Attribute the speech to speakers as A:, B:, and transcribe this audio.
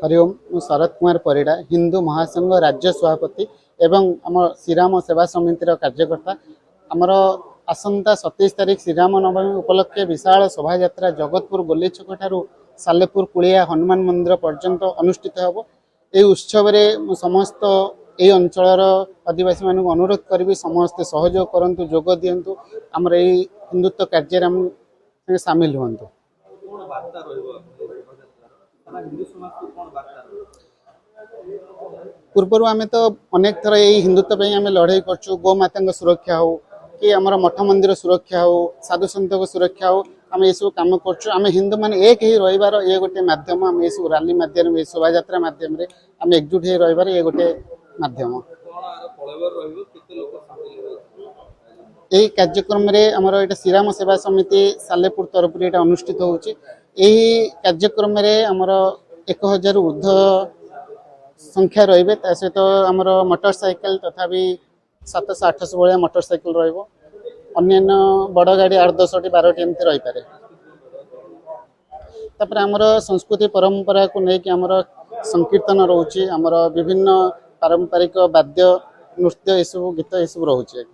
A: हरिओम मु शरद कुमार परिड़ा हिंदू महासंघ राज्य सभापति एवं आम श्रीराम सेवा समितिर कार्यकर्ता आमर आसंता 27 तारिख श्रीराम नवमी उपलक्षे विशाल शोभा यात्रा जगतपुर गोली छक ठारू सालेपुर कुलिया हनुमान मंदिर पर्यंत अनुष्ठित होब। ए उत्सव में समस्त ए अंचल आदिवासी मानक अनुरोध करी समस्ते सहयोग करंतु जोग दियंतु आमर ए हिंदुत्व कार्य सामिल हुंतु। पूर्व आम तो अनेक थर यही हिंदुत्व आम लड़ाई करछु। गोमाता सुरक्षा हो कि आमर मठ मंदिर सुरक्षा हो साधु सन्त सुरक्षा हो आम ये सब कम कर हिंदू मान एक ही रहीबार ये गोटे मध्यम आम ये रैली माध्यम शोभा यात्रा माध्यम आम एकजुट हो रहीबार ये गोटे माध्यम। यही कार्यक्रम आमर ये श्रीराम सेवा समिति सालेपुर तरफ अनुष्ठित होची। यही कार्यक्रम आमर 1000 ऊर्ध संख्या रही सहित आमर मोटरसाइकेल तथा 700-800 भाया मोटरसाइकेल रन्य बड़ गाड़ी 8-10 12 एमती रही पारे। तापर आमर संस्कृति परंपरा को लेकिन आमर संकीर्तन रोचे आमर विभिन्न पारंपरिक वाद्य नृत्य ये सब गीत ये सब रोचे।